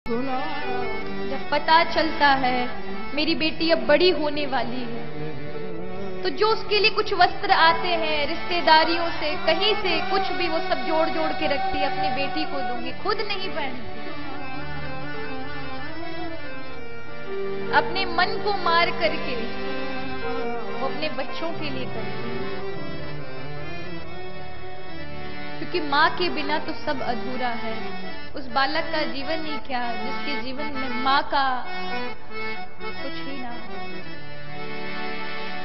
जब पता चलता है मेरी बेटी अब बड़ी होने वाली है, तो जो उसके लिए कुछ वस्त्र आते हैं रिश्तेदारियों से, कहीं से कुछ भी, वो सब जोड़ जोड़ के रखती है, अपनी बेटी को दूंगी, खुद नहीं पहनती। अपने मन को मार करके वो अपने बच्चों के लिए करती है, क्योंकि माँ के बिना तो सब अधूरा है। उस बालक का जीवन ही क्या जिसके जीवन में माँ का कुछ ही ना हो।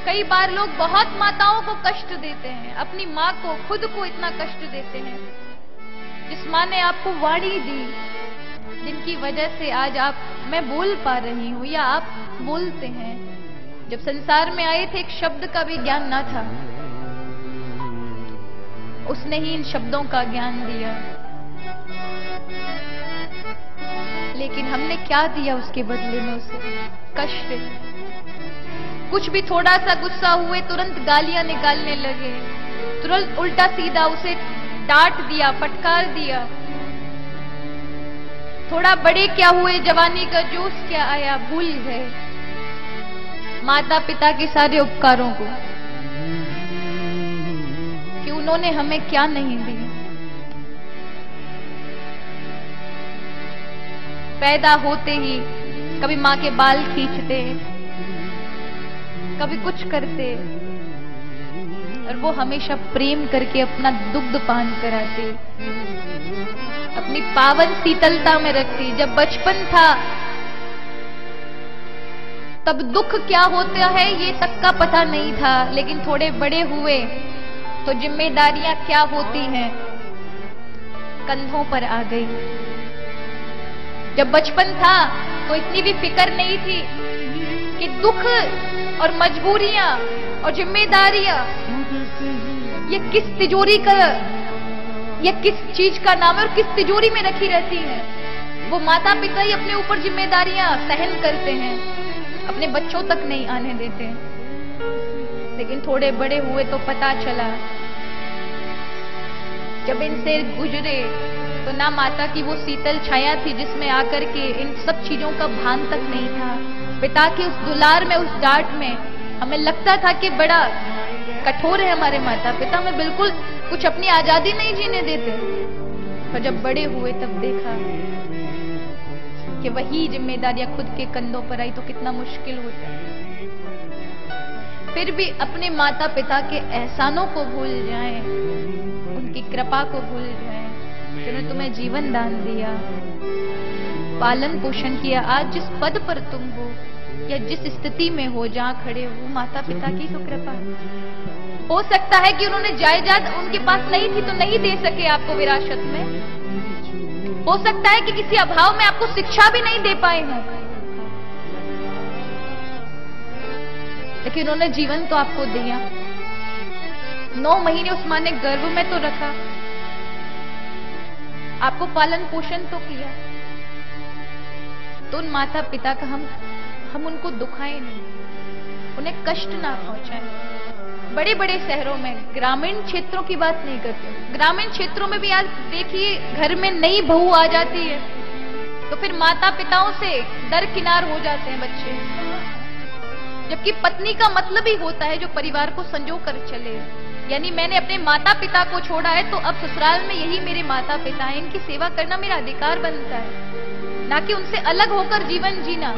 कई बार लोग बहुत माताओं को कष्ट देते हैं, अपनी माँ को, खुद को इतना कष्ट देते हैं। जिस माँ ने आपको वाणी दी, जिनकी वजह से आज मैं बोल पा रही हूं या आप बोलते हैं। जब संसार में आए थे एक शब्द का भी ज्ञान ना था, उसने ही इन शब्दों का ज्ञान दिया। लेकिन हमने क्या दिया उसके बदले में? उसे कष्ट। कुछ भी थोड़ा सा गुस्सा हुए तुरंत गालियां निकालने लगे, तुरंत उल्टा सीधा उसे डांट दिया, फटकार दिया। थोड़ा बड़े क्या हुए, जवानी का जोश क्या आया, भूल गए माता पिता के सारे उपकारों को, कि उन्होंने हमें क्या नहीं दिया। पैदा होते ही कभी माँ के बाल खींचते, कभी कुछ करते, और वो हमेशा प्रेम करके अपना दुग्ध पान कराती, अपनी पावन शीतलता में रखती। जब बचपन था तब दुख क्या होता है ये तक का पता नहीं था, लेकिन थोड़े बड़े हुए तो जिम्मेदारियां क्या होती हैं कंधों पर आ गई। जब बचपन था तो इतनी भी फिक्र नहीं थी कि दुख और मजबूरियां और जिम्मेदारियां ये किस तिजोरी का, ये किस चीज का नाम है और किस तिजोरी में रखी रहती है। वो माता पिता ही अपने ऊपर जिम्मेदारियां सहन करते हैं, अपने बच्चों तक नहीं आने देते। लेकिन थोड़े बड़े हुए तो पता चला, जब इनसे गुजरे तो ना माता की वो शीतल छाया थी जिसमें आकर के इन सब चीजों का भान तक नहीं था। पिता के उस दुलार में, उस डांट में हमें लगता था कि बड़ा कठोर है हमारे माता पिता, हमें बिल्कुल कुछ अपनी आजादी नहीं जीने देते। पर जब बड़े हुए तब देखा कि वही जिम्मेदारियां खुद के कंधों पर आई तो कितना मुश्किल होता है। फिर भी अपने माता पिता के एहसानों को भूल जाएं, उनकी कृपा को भूल जाएं, जिन्होंने तुम्हें जीवन दान दिया, पालन पोषण किया। आज जिस पद पर तुम हो या जिस स्थिति में हो, जहां खड़े हो, माता पिता की तो कृपा है। हो सकता है कि उन्होंने जायदाद उनके पास नहीं थी तो नहीं दे सके आपको विरासत में, हो सकता है कि किसी अभाव में आपको शिक्षा भी नहीं दे पाए हों, लेकिन उन्होंने जीवन तो आपको दिया। 9 महीने उस माँ ने गर्भ में तो रखा, आपको पालन पोषण तो किया। तो उन माता पिता का हम उनको दुखाएं नहीं, उन्हें कष्ट ना पहुंचाएं। बड़े बड़े शहरों में, ग्रामीण क्षेत्रों की बात नहीं करते, ग्रामीण क्षेत्रों में भी आज देखिए घर में नई बहू आ जाती है तो फिर माता पिताओं से दरकिनार हो जाते हैं बच्चे, जबकि पत्नी का मतलब ही होता है जो परिवार को संजो कर चले। यानी मैंने अपने माता पिता को छोड़ा है तो अब ससुराल में यही मेरे माता पिता हैं, इनकी सेवा करना मेरा अधिकार बनता है, ना कि उनसे अलग होकर जीवन जीना,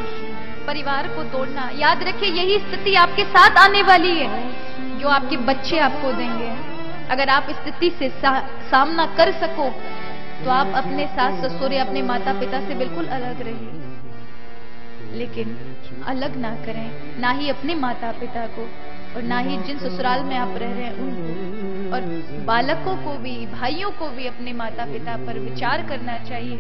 परिवार को तोड़ना। याद रखिए यही स्थिति आपके साथ आने वाली है जो आपके बच्चे आपको देंगे। अगर आप स्थिति से सामना कर सको तो आप अपने सास ससुर या अपने माता पिता से बिल्कुल अलग रहिए, लेकिन अलग ना करें, ना ही अपने माता पिता को और ना ही जिन ससुराल में आप रह रहे हैं उनको। और बालकों को भी, भाइयों को भी अपने माता पिता पर विचार करना चाहिए।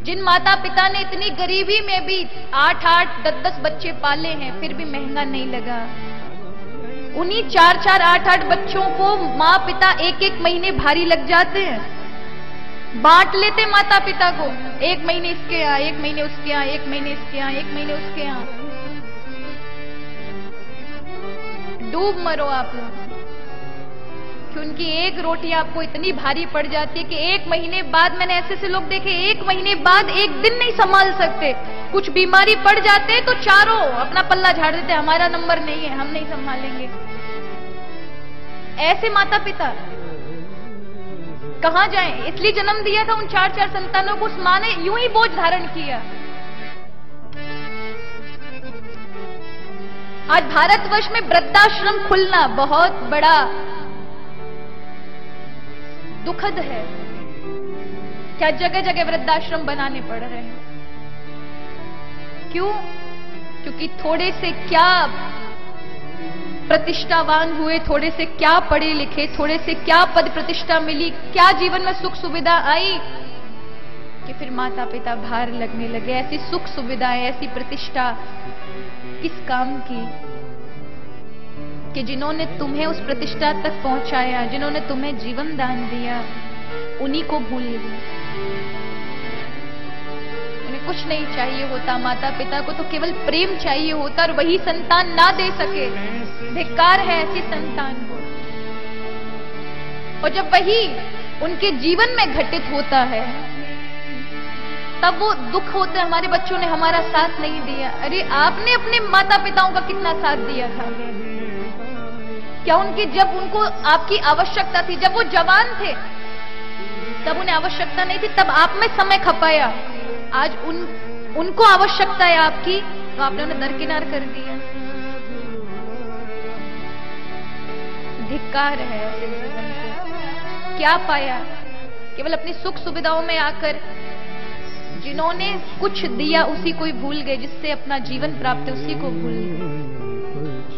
जिन माता पिता ने इतनी गरीबी में भी 8-8, 10-10 बच्चे पाले हैं फिर भी महंगा नहीं लगा, उन्हीं 4-4, 8-8 बच्चों को माँ पिता 1-1 महीने भारी लग जाते हैं, बांट लेते माता पिता को, 1 महीने इसके यहाँ, 1 महीने उसके यहाँ, 1 महीने इसके यहाँ, 1 महीने उसके यहाँ। डूब मरो आप लोग। कि उनकी एक रोटी आपको इतनी भारी पड़ जाती है कि 1 महीने बाद, मैंने ऐसे लोग देखे 1 महीने बाद 1 दिन नहीं संभाल सकते। कुछ बीमारी पड़ जाते तो चारों अपना पल्ला झाड़ देते, हमारा नंबर नहीं है, हम नहीं संभालेंगे। ऐसे माता पिता कहां जाएं? इसलिए जन्म दिया था उन 4 संतानों को, उस मां ने यूं ही बोझ धारण किया। आज भारतवर्ष में वृद्धाश्रम खुलना बहुत बड़ा दुखद है। क्या जगह जगह वृद्धाश्रम बनाने पड़ रहे हैं? क्यों? क्योंकि थोड़े से क्या प्रतिष्ठावान हुए, थोड़े से क्या पढ़े लिखे, थोड़े से क्या पद प्रतिष्ठा मिली, क्या जीवन में सुख सुविधा आई कि फिर माता पिता भार लगने लगे। ऐसी सुख सुविधाएं, ऐसी प्रतिष्ठा किस काम की कि जिन्होंने तुम्हें उस प्रतिष्ठा तक पहुंचाया, जिन्होंने तुम्हें जीवन दान दिया, उन्हीं को भूल गए। उन्हें कुछ नहीं चाहिए होता, माता पिता को तो केवल प्रेम चाहिए होता, और वही संतान ना दे सके, धिक्कार है ऐसी संतान को। और जब वही उनके जीवन में घटित होता है तब वो दुख होता है, हमारे बच्चों ने हमारा साथ नहीं दिया। अरे आपने अपने माता पिताओं का कितना साथ दिया था? क्या उनकी, जब उनको आपकी आवश्यकता थी, जब वो जवान थे तब उन्हें आवश्यकता नहीं थी, तब आप में समय खपाया। आज उनको आवश्यकता है आपकी, तो आपने उन्हें दरकिनार कर दिया। धिक्कार है ऐसे जीवन को। क्या पाया? केवल अपनी सुख सुविधाओं में आकर जिन्होंने कुछ दिया उसी को ही भूल गए, जिससे अपना जीवन प्राप्त है उसी को भूल गए।